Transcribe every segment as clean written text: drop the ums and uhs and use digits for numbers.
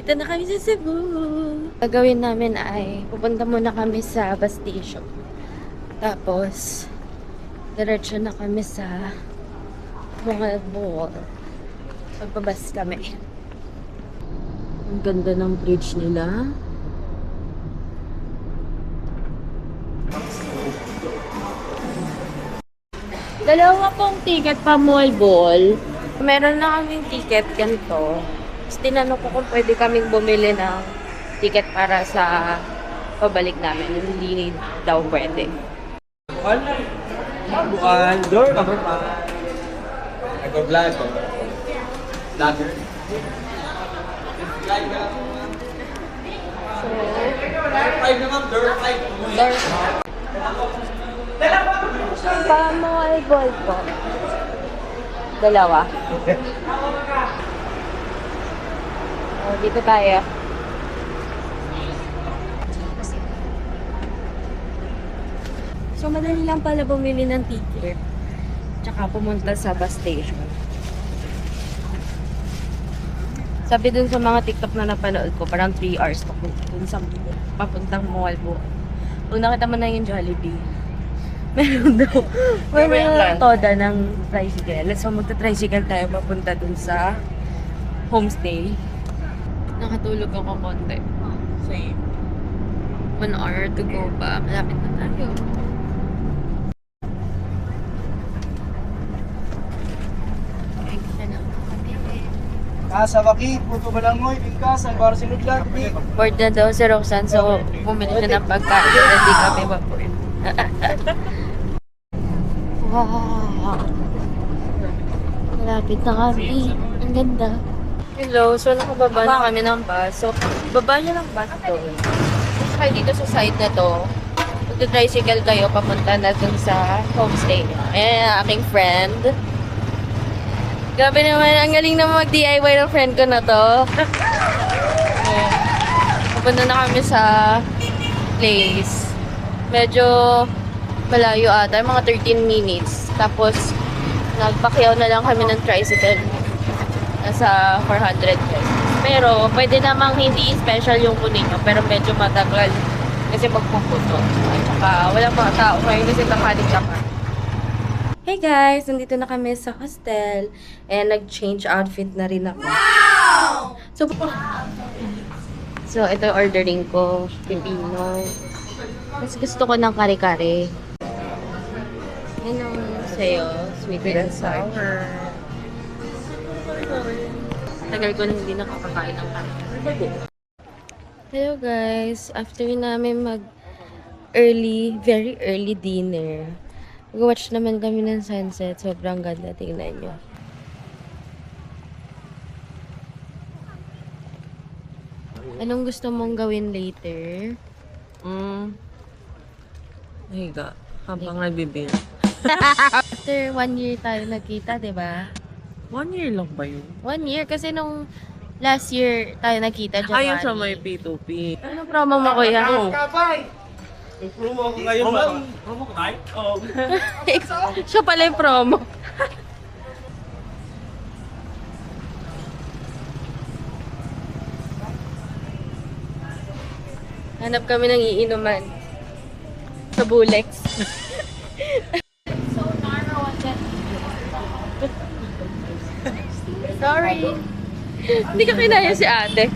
Dito na kami sa Cebu. Gagawin namin ay pupunta muna kami sa bus station. Tapos, diretso na kami sa mga mall. Magbabas kami. Ang ganda ng bridge nila. Dalawa pong ticket pa mall ball. Meron na kaming ticket ganito. Tapos tinanong ko kung pwede kaming bumili ng ticket para sa pabalik namin. Hindi daw pwede. Bukan, door number 5. Nag-vlog. Vlogger. So, Door 5 naman, door 5. door. Pa mall ball po. Dalawa. Oh, dito tayo. So, madali lang pala bumili ng ticket. Tsaka pumunta sa bus station. Sabi dun sa mga TikTok na napanood ko, parang 3 hours to dun sa papuntang mall po. Kung nakita mo na yung Jollibee, meron daw. Meron toda ng tricycle. So, magta-tricycle tayo papunta dun sa homestay. Nakatulog ako konti. Same. 1 hour to go pa. Malapit na tayo. Sa Baki, Puto Balangoy, Bingkas, Alvaro Sinudlan, Board na daw si Roxanne, so bumili na ng pagkain. Hindi kami ma-board. Wow! Malapit na kami. Ang ganda. Hello, so nakababa na kami ng bus. So, baba niya ng bus doon. Kaya dito sa side na to, magta-tricycle kayo papunta na dun sa homestay niya. Ayan ang aking friend. Grabe naman, ang galing naman mag-DIY ng friend ko na to. Ayan. Pupunta na kami sa place. Medyo malayo ata, mga 13 minutes. Tapos, nagpakyaw na lang kami ng tricycle. Nasa 400 pesos. Pero, pwede namang hindi special yung kunin nyo. Pero medyo matagal kasi magpuputo. At saka, walang mga tao ngayon kasi tanghali tsaka. Hey guys! Nandito na kami sa hostel. And nag-change outfit na rin ako. Wow! So, ito ordering ko. Pipino. Mas gusto ko ng kare-kare. Yan ang sa'yo. Sweet and sour. Tagal ko na hindi nakakakain ng kare-kare. Hello guys! After namin very early dinner. Mag-watch naman kami ng sunset. Sobrang ganda. Tingnan nyo. Anong gusto mong gawin later? Higa. Habang nagbibig. After 1 year tayo nagkita, diba? 1 year lang ba yun? 1 year kasi nung last year tayo nagkita, January. Ayun sa may P2P. Ano promo mo, kuya? Promo ko ngayon ba? Promo ko tayo? Oo. Siya pala yung promo. Hanap kami ng iinuman. Sa Bulex. So narrow on that. Sorry. Hindi ka kinaya si ate.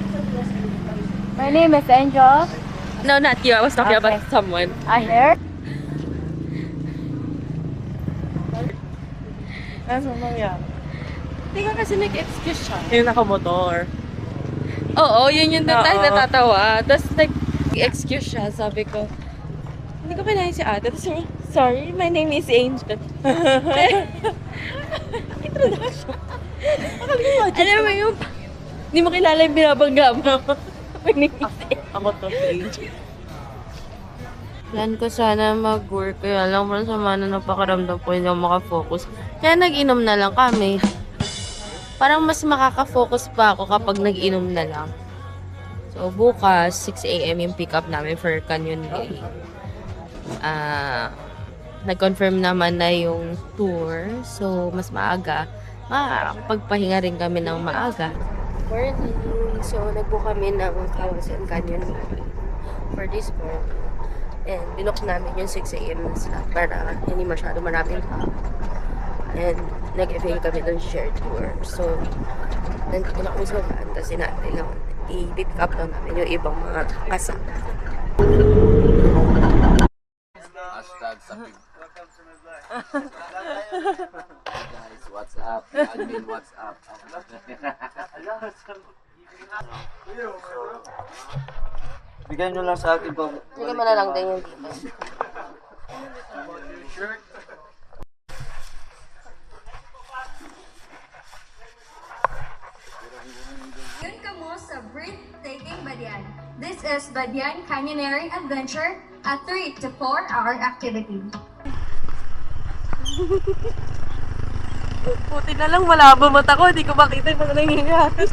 My name is Angel. No, not you. I was talking Okay. about someone. Here. Ano nangyari? Hindi ka kasi nag-excuse siya. Yung nakamotor. Oo, yun yung tayo Oo. natatawa. Tapos nag-excuse siya. Sabi ko, hindi ko kinaya si ate. Tapos sorry, my name is Angel. Introduction. Alam mo yung, hindi mo kilala yung binabangga mo. My name is Angel. Ako to si Plan ko sana mag-work. Kaya lang parang sama na napakaramdam ko. Hindi ako makafocus. Kaya nag-inom na lang kami. Parang mas makaka-focus pa ako kapag nag-inom na lang. So, bukas, 6 a.m. yung pick up namin for Canyon Day. Nag-confirm naman na yung tour. So, mas maaga. Makakapagpahinga rin kami ng maaga. Morning! So, nagbook kami ng Kawasan Canyon for this morning. And binook namin yung 6 a.m. na slot para hindi masyado maraming tao. And nag-avail kami ng shared tour. So, nandito na kami sa van. Tapos sinabi lang, i-pick up lang namin yung ibang mga kasama. Hashtag sapig. Guys, what's up? Admin, what's up? Bigyan nyo lang sa akin po. Sige mo na lang din yung dito. Yun kamo sa breathtaking Badian. This is Badian Canyoneering Adventure, a 3 to 4 hour activity. Puti na lang, malabo mata ko. Hindi ko makita yung mga nangyayari.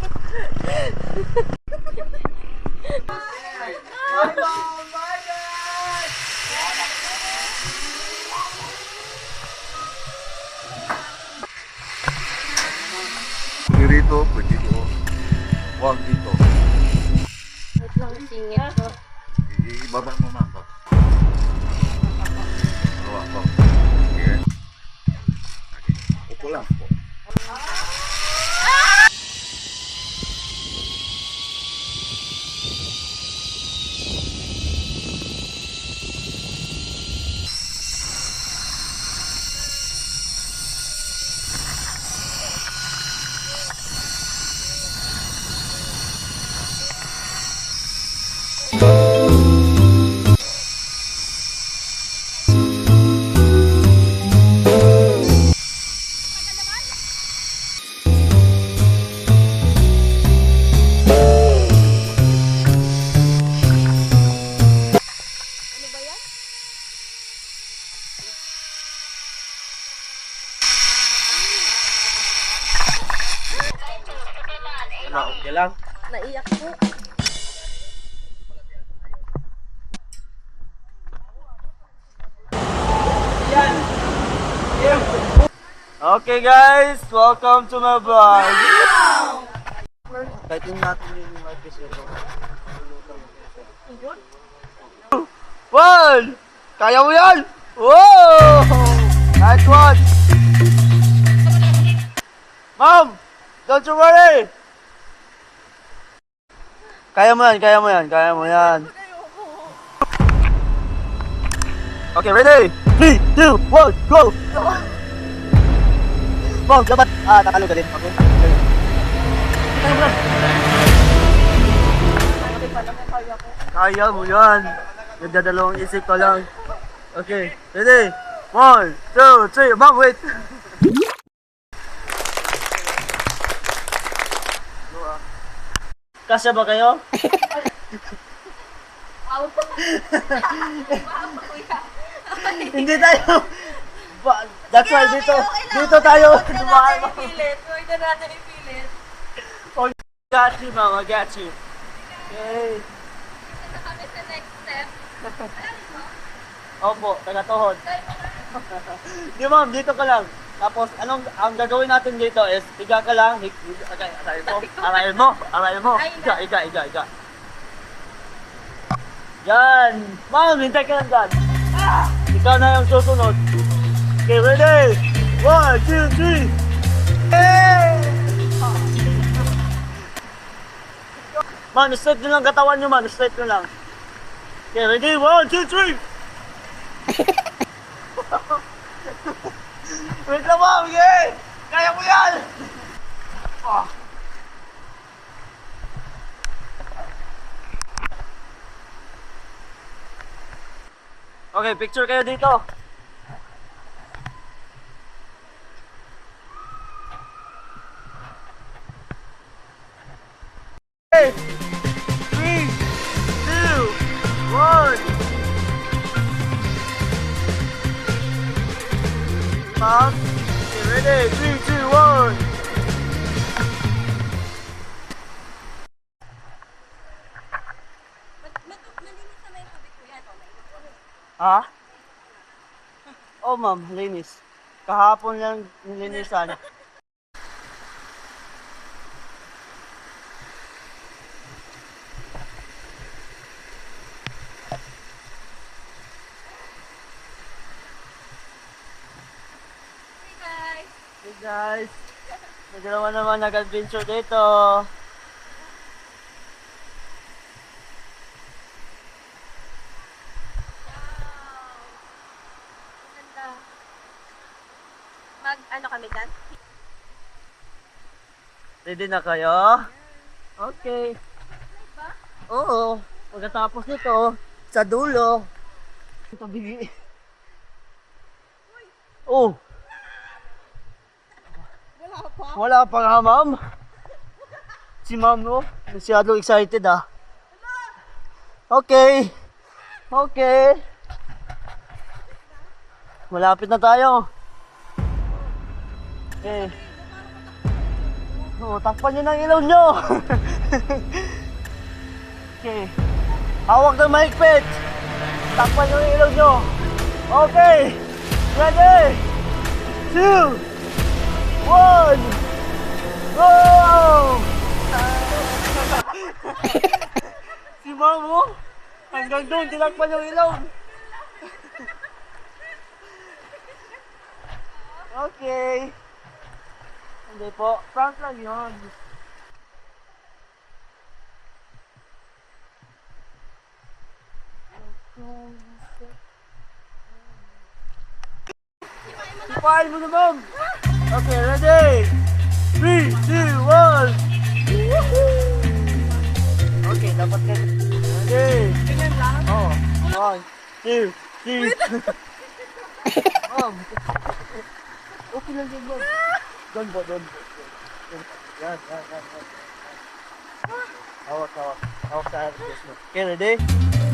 Dito, pwede dito. Huwag dito. Wait lang, singit ko. Ibaba mo na ito. Bawa ko. Sige. Upo lang po. Okay lang. Naiyak ko. Okay guys, welcome to my vlog. Kahit yung natin yung episode. One! Kaya mo yan! Whoa! Nice one! Mom! Don't you worry! Kaya mo yan, kaya mo yan, kaya mo yan. Okay, ready? 3, 2, 1, go! Mom, dapat, nakalo ka din. Okay? Kaya mo yan. Nagdadalawang isip ka lang. Okay, ready? 1, 2, 3, Mom, wait! Kasya ba kayo? Hindi tayo. That's why dito tayo. Dumaan mo. Huwag na natin ipilit. Oh, got you, mama, got you. Okay. Ito kami sa next step. Opo, taga-tuhod. Di ma'am, dito ka lang. Tapos, ang gagawin natin dito is, higa ka lang, okay, arayin mo. Higa. Yan. Ma'am, hintay ka lang dyan. Ikaw na yung susunod. Okay, ready? 1, 2, 3. Hey! Man, straight nyo lang katawan nyo, man. Straight nyo lang. Okay, ready? 1, 2, 3. Wait lang, ma'am. Okay. Kaya mo yan. Okay, picture kayo dito. Okay. 3, 2, 1. Mom, get ready. 3, 2, 1. Ha? Oh, ma'am, linis. Kahapon lang nilinisan. Guys, nagdalawa naman nag-adventure dito. Ano kami dyan? Ready na kayo? Okay. Oo. Pagkatapos nito, sa dulo. Ito bigi. Oh. Wala pa nga, ma'am. Si ma'am, no? Masyado excited, ah. Okay. Okay. Malapit na tayo. Okay. Oh, takpan nyo ng ilaw nyo. Okay. Hawak ng mahigpit. Takpan nyo ng ilaw nyo. Okay. Ready? 2, 1. Go! Si Mamo, hanggang doon, tinakpan yung ilaw. Okay. Hindi po, prank lang yun. Ipahin mo na, ma'am. Okay, ready? 3, 2, 1. Okay, dapat kayo. Ready? Ganyan lang? Oh, 1, 2, 3. Ma'am. Okay lang yun, ma'am. Doon po, doon po. Yan, yan, yan, yan. Hawak, hawak. Hawak sa akin. Okay, ready?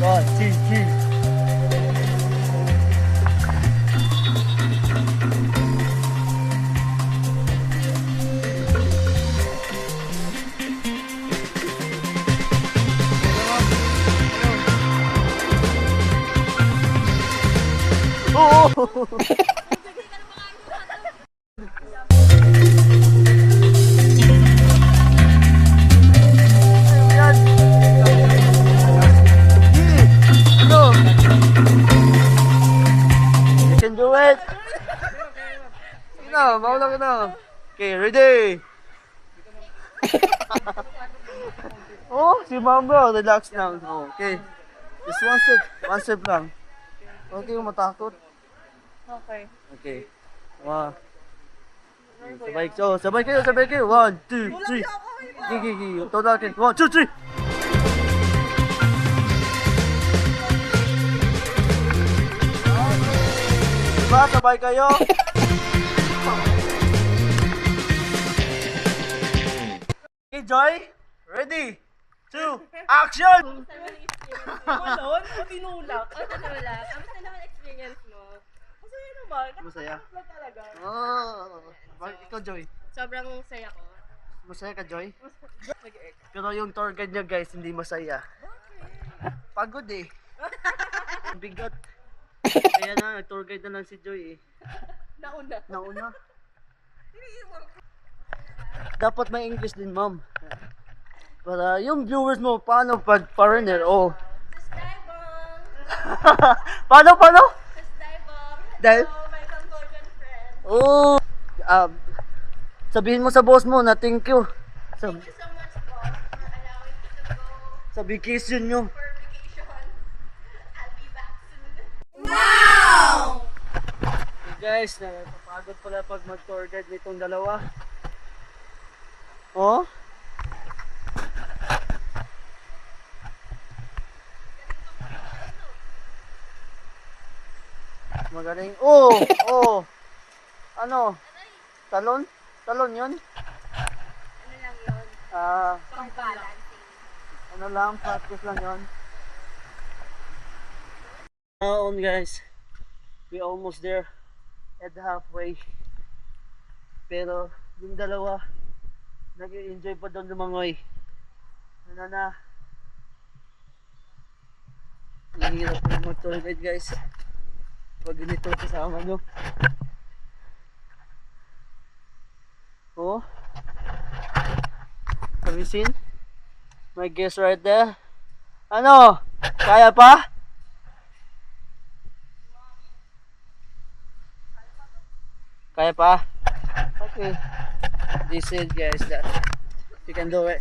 1, 2, 3. Oo! Yan! Ano? You can do it! Sige na, mauna ka na. Okay, ready? Oh, si ma'am bro, relax lang. Oh, okay. Just one step lang. Okay, kung matakot. Okay. Okay. Wow. Sabay kayo. 1, 2, 3. Gigi. Ito natin. 1, 2, 3. Diba? Sabay kayo. Okay, Joy. Ready? 2, action! Malon? Tinulak? Tinulak? Kamusta naman experience mo? Masaya naman. Masaya? Nakakapag talaga. Ikaw, Joy. Sobrang saya ko. Masaya ka, Joy? Pero yung tour guide niya, guys, hindi masaya. Pagod eh. Bigat. Kaya na, tour guide na lang si Joy eh. Nauna. Dapat may English din, ma'am. Para yung viewers mo, paano pag foreigner, oh. Paano? Dahil? My Cambodian friend. Oh. Sabihin mo sa boss mo na thank you. Thank you so much, boss, for allowing me to go Sa vacation nyo. for vacation. I'll be back soon. Hey guys, napapagod pala pag mag-tour guide nitong dalawa. Oh? Magaling. Oh! Ano? Talon? Talon yun? Ano lang yun? Pang balancing. Ano lang, practice lang yun. Now on guys, we almost there at halfway. Pero yung dalawa, nag-enjoy pa doon lumangoy. Ano na? Ang hirap na mag-tour guide guys. Pag ganito kasama nyo. Oh. Have you seen? My guest right there. Ano? Kaya pa? Kaya pa? They said guys that you can do it.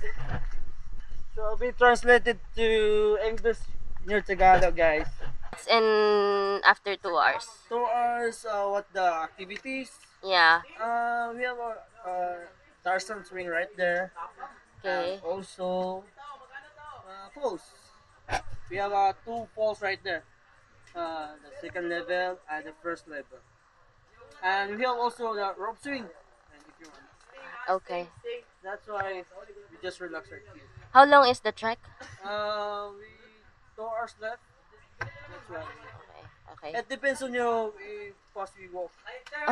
So I'll be translated to English near Tagalog guys. In after 2 hours. 2 hours, what the activities? Yeah. We have a Tarzan swing right there. Okay. Also, falls. We have 2 falls right there. The second level and the first level. And we have also the rope swing. And if you want. Okay. That's why we just relax right here. How long is the trek? We 2 hours left. That's why. Okay. It depends on you if fast we walk.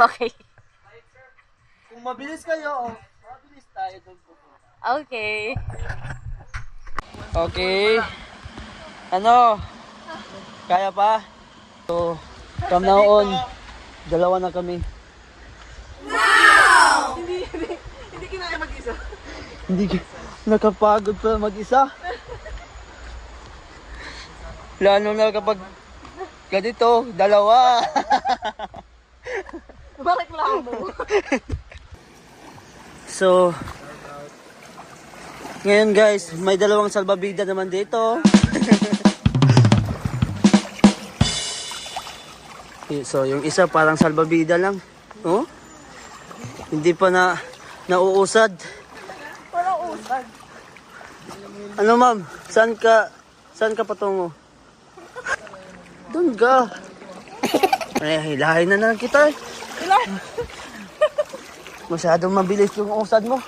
Okay. Kung mabilis kayo, mabilis tayo doon pupunta. Okay. Okay. Ano? Kaya pa? So, from now on, dalawa na kami. Hindi kinaya mag-isa. Hindi nakapagod pa mag-isa. Lalo na kapag ganito, dalawa. Bakit lang mo? So, ngayon guys, may dalawang salbabida naman dito. So, yung isa parang salbabida lang. Oh? Hindi pa nauusad. Parang usad. Ano ma'am? Saan ka patungo? Doon ka. Ay, hilahin na lang kita eh. Masyadong mabilis yung usad mo.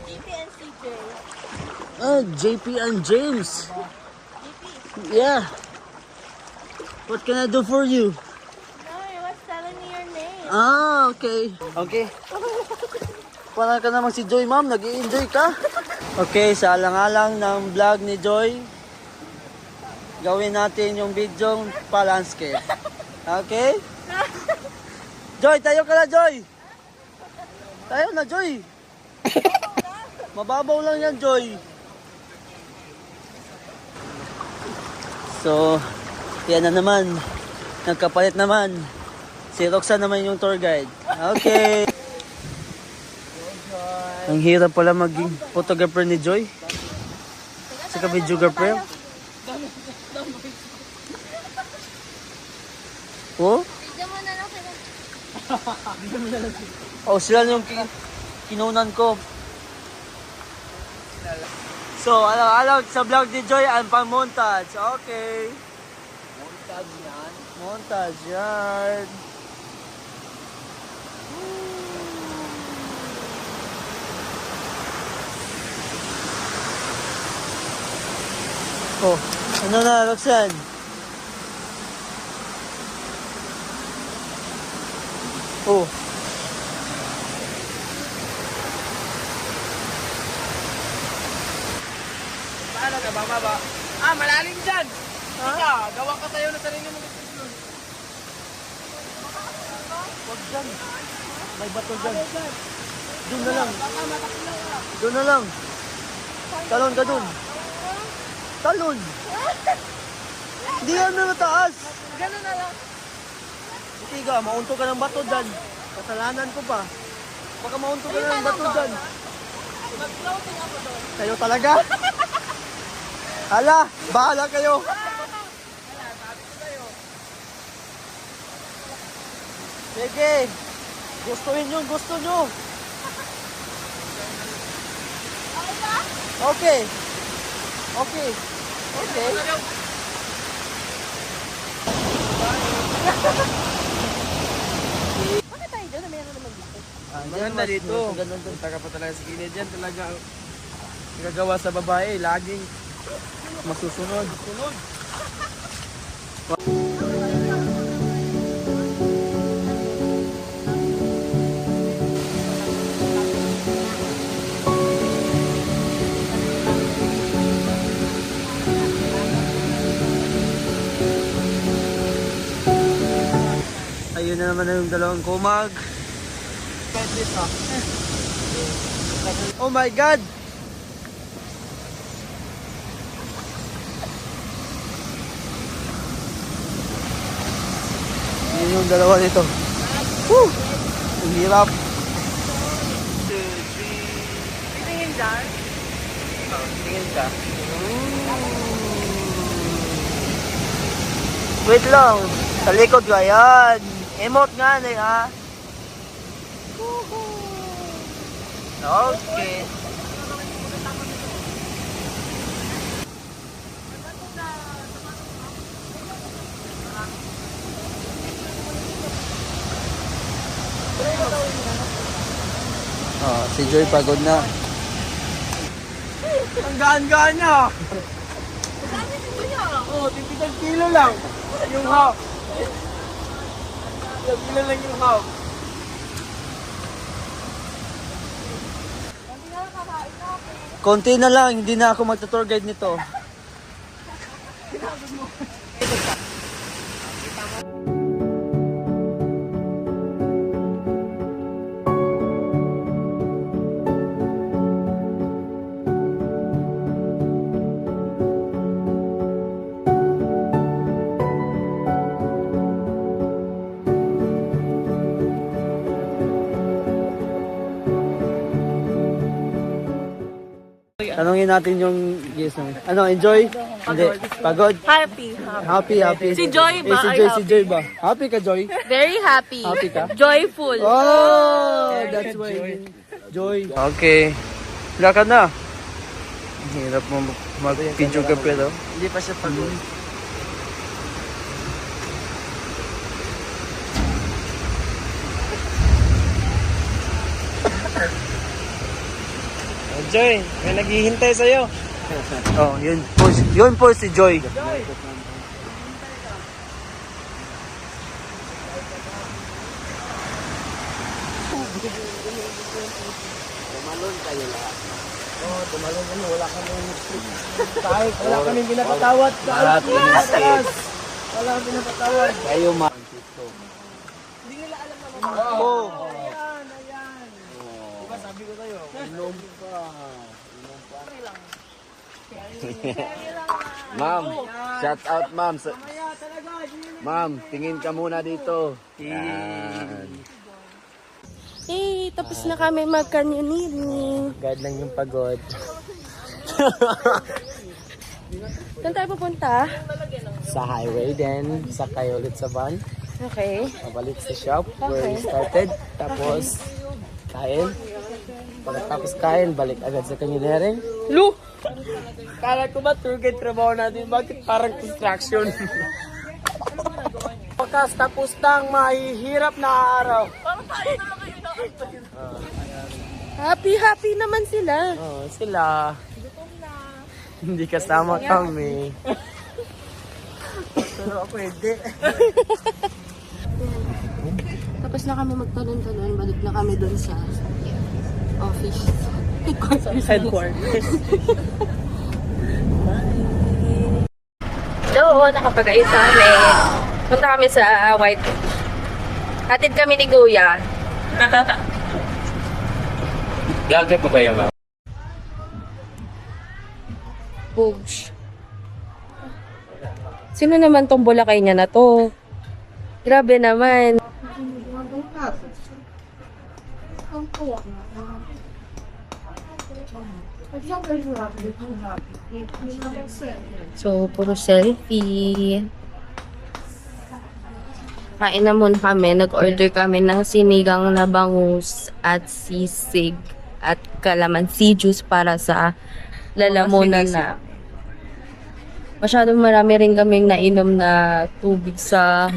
JP and CJ. JP and James. Yeah. What can I do for you? No, I was telling me your name. Okay. Okay. Parang ka naman si Joy, ma'am. Nag-i-enjoy ka. Okay, sa alang-alang ng vlog ni Joy, gawin natin yung video pa-landscape. Okay? Joy, tayo ka na, Joy! Tayo na, Joy! Mababaw lang yan, Joy. So, yan na naman. Nagkapalit naman. Si Roxanne naman yung tour guide. Okay. Ang hirap pala maging photographer ni Joy. Saka videographer. Oh? Video mo na lang sila. Oh, sila yung kinunan ko. So, alam sa vlog ni Joy, ang pang-montage. Okay. Montage yan. Montage yan. Oh, ano na, Roxanne? Oh. Paano ka? Bababa. Malalim dyan! Ika, gawa ka tayo na sarili mo. Wag dyan. May bato dyan. Doon na lang. Doon na lang. Talon ka doon. Talon. Hindi yan na mataas. Ganun na lang. Tiga, maunto ka ng bato dyan. Kasalanan ko pa. Baka maunto ka ng bato dyan. Mag-floating ako doon. Kayo talaga? Hala, bahala kayo. Sige. Gustuhin yung gusto nyo. Okay. Okay. Okay. Bakit tayo dyan? Meron naman dito. Maganda dito. Taka pa talaga sa gilid yan. Talaga nagagawa sa babae. Laging Masusunod. Ayun na naman yung dalawang kumag. Oh my God! Yun yung dalawa nito. Woo! Ang hirap. Tingin dyan. Tingin ka. Wait lang. Sa likod ka, yan. Emote nga na ha. Okay. Oh, si Joy pagod na. Ang gaan-gaan niya. Oh, 50 kilo lang. Yung half. 50 kilo lang yung half. Konti na lang, hindi na ako magta-tour guide nito. Tanungin natin yung yes namin. Ano, enjoy? Hindi. Pagod? Happy. Happy. Si Joy ba? Si Joy ba? Happy ka, Joy? Very happy. Happy ka? Joyful. Oh, that's why. Joy. Okay. Lakad na. Hirap mo mag-video ka pero. Hindi pa siya pagod. Joy, may naghihintay sa'yo. Oh, yun po si Joy. Tumalon kayo lahat. Tumalong kami, wala kaming kahit wala kaming pinapatawad. Lahat in-escape. Wala kaming pinapatawad. Kayo ma... Oh. Diba sabi ko sa'yo? Inom pa. Ma'am, shout out ma'am. Ma'am, tingin ka muna dito. Yan. Hey, tapos na kami mag-canyoneering. God lang yung pagod. Saan tayo pupunta? Sa highway din, sakay ulit sa van. Okay. Pabalik sa shop where we started. Tapos, kain. Pagkatapos kain, balik agad sa canyoneering. Lu! Kala ko ba tour guide trabaho natin? Bakit parang construction? Wakas tapos tang mahihirap na araw. Happy naman sila. Oh, sila. Hindi kasama kami. Pero ako hindi. Tapos na kami magtalon-talon, balik na kami doon sa office. Headquarters. Oo, nakapag-ayos kami. Punta kami sa White. Hatid kami ni Kuya. Gagawin pa ba yan, ma'am? Bugs. Sino naman tong Boracay niya na to? Grabe naman. So, puro selfie. Kain na muna kami. Nag-order kami ng sinigang na bangus at sisig at calamansi juice para sa lalamunan na. Masyadong marami rin kaming nainom na tubig sa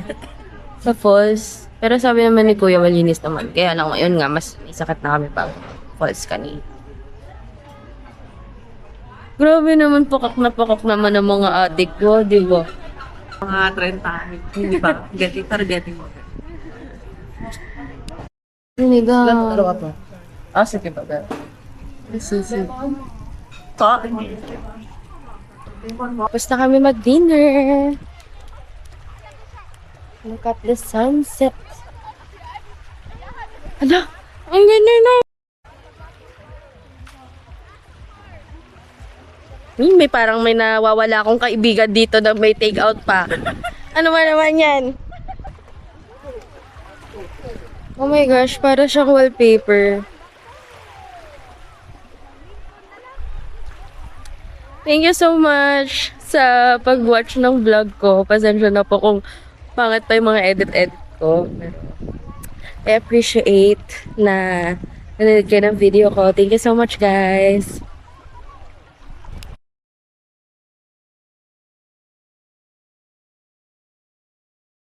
falls. Pero sabi naman ni Kuya, malinis naman. Kaya lang ngayon nga, mas may sakit na kami pag falls kanina. Grabe naman, pakak naman ang mga adik ko, di ba? Mga 30. Hindi ba? Targeting mo. Sinigang. Ano ka pa? Ah, sige pa. Sisig. Tapos na kami mag-dinner. Look at the sunset. Ano? Ang ganda na. May parang may nawawala akong kaibigan dito na may take out pa. Ano ba naman yan? Oh my gosh, para siyang wallpaper. Thank you so much sa pag-watch ng vlog ko. Pasensya na po kung pangit pa yung mga edit-edit ko. I appreciate na nanonood kayo ng video ko. Thank you so much, guys.